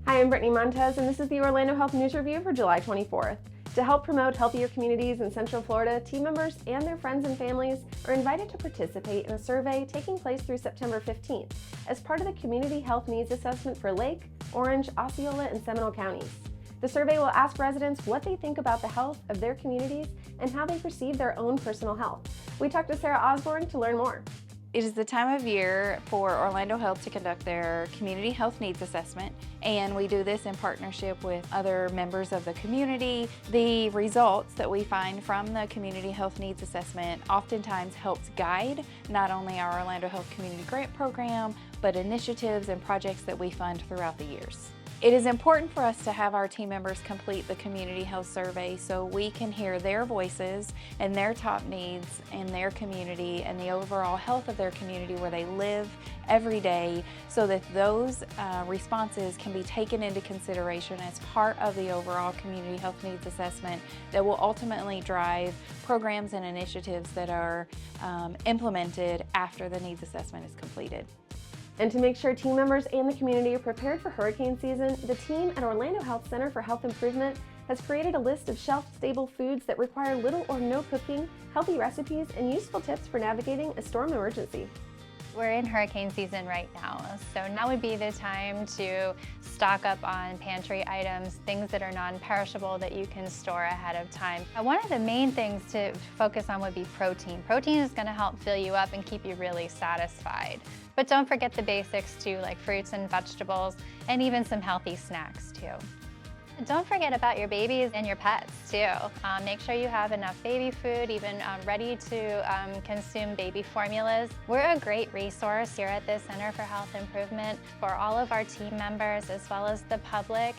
Hi, I'm Brittany Montez, and this is the Orlando Health News Review for July 24th. To help promote healthier communities in Central Florida, team members and their friends and families are invited to participate in a survey taking place through September 15th as part of the Community Health Needs Assessment for Lake, Orange, Osceola, and Seminole counties. The survey will ask residents what they think about the health of their communities and how they perceive their own personal health. We talked to Sarah Osborne to learn more. It is the time of year for Orlando Health to conduct their Community Health Needs Assessment, and we do this in partnership with other members of the community. The results that we find from the Community Health Needs Assessment oftentimes helps guide not only our Orlando Health Community Grant Program, but initiatives and projects that we fund throughout the years. It is important for us to have our team members complete the community health survey so we can hear their voices and their top needs in their community and the overall health of their community where they live every day, so that those responses can be taken into consideration as part of the overall community health needs assessment that will ultimately drive programs and initiatives that are implemented after the needs assessment is completed. And to make sure team members and the community are prepared for hurricane season, the team at Orlando Health Center for Health Improvement has created a list of shelf-stable foods that require little or no cooking, healthy recipes, and useful tips for navigating a storm emergency. We're in hurricane season right now, so now would be the time to stock up on pantry items, things that are non-perishable that you can store ahead of time. One of the main things to focus on would be protein. Protein is going to help fill you up and keep you really satisfied. But don't forget the basics too, like fruits and vegetables, and even some healthy snacks too. Don't forget about your babies and your pets too. Make sure you have enough baby food, even ready to consume baby formulas. We're a great resource here at the Center for Health Improvement for all of our team members as well as the public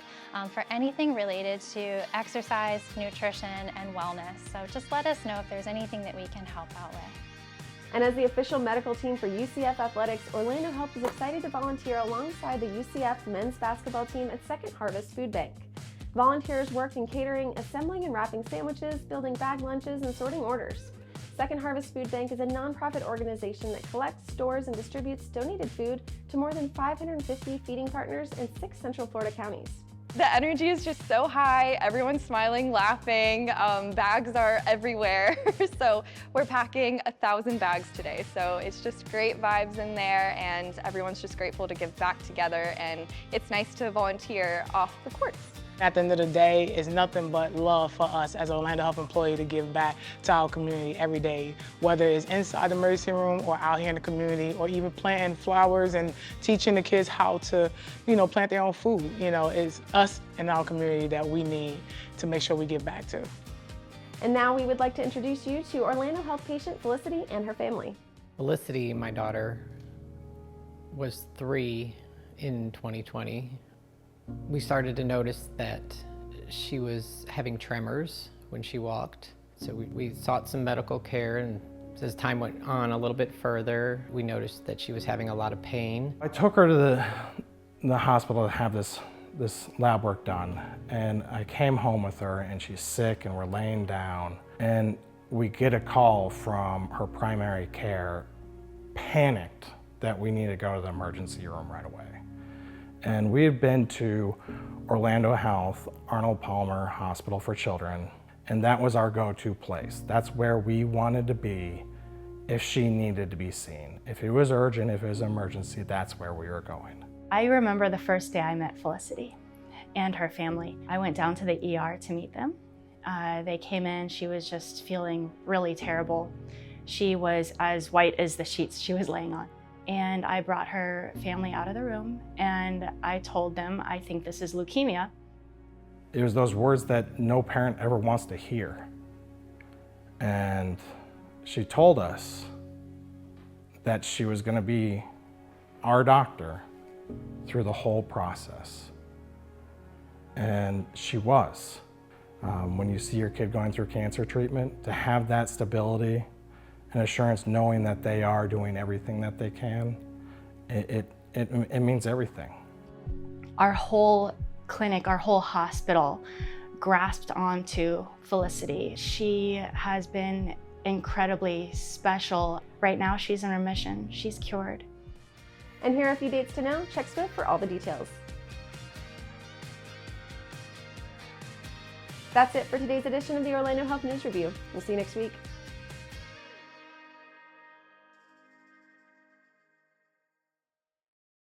for anything related to exercise, nutrition, and wellness. So just let us know if there's anything that we can help out with. And as the official medical team for UCF Athletics, Orlando Health is excited to volunteer alongside the UCF men's basketball team at Second Harvest Food Bank. Volunteers work in catering, assembling and wrapping sandwiches, building bag lunches, and sorting orders. Second Harvest Food Bank is a nonprofit organization that collects, stores, and distributes donated food to more than 550 feeding partners in 6 Central Florida counties. The energy is just so high, everyone's smiling, laughing, bags are everywhere. So we're packing 1,000 bags today. So it's just great vibes in there and everyone's just grateful to give back together, and it's nice to volunteer off the courts. At the end of the day, it's nothing but love for us as an Orlando Health employee to give back to our community every day, whether it's inside the emergency room or out here in the community, or even planting flowers and teaching the kids how to, plant their own food. It's us in our community that we need to make sure we give back to. And now we would like to introduce you to Orlando Health patient Felicity and her family. Felicity, my daughter, was 3 in 2020. We started to notice that she was having tremors when she walked. So we sought some medical care, and as time went on a little bit further, we noticed that she was having a lot of pain. I took her to the hospital to have this lab work done, and I came home with her and she's sick and we're laying down, and we get a call from her primary care, panicked that we need to go to the emergency room right away. And we had been to Orlando Health, Arnold Palmer Hospital for Children, and that was our go-to place. That's where we wanted to be if she needed to be seen. If it was urgent, if it was an emergency, that's where we were going. I remember the first day I met Felicity and her family. I went down to the ER to meet them. They came in, she was just feeling really terrible. She was as white as the sheets she was laying on. And I brought her family out of the room and I told them, I think this is leukemia. It was those words that no parent ever wants to hear. And she told us that she was going to be our doctor through the whole process. And she was. When you see your kid going through cancer treatment, to have that stability and assurance knowing that they are doing everything that they can, it means everything. Our whole clinic, our whole hospital grasped onto Felicity. She has been incredibly special. Right now she's in remission, she's cured. And here are a few dates to know. Check Swift for all the details. That's it for today's edition of the Orlando Health News Review. We'll see you next week.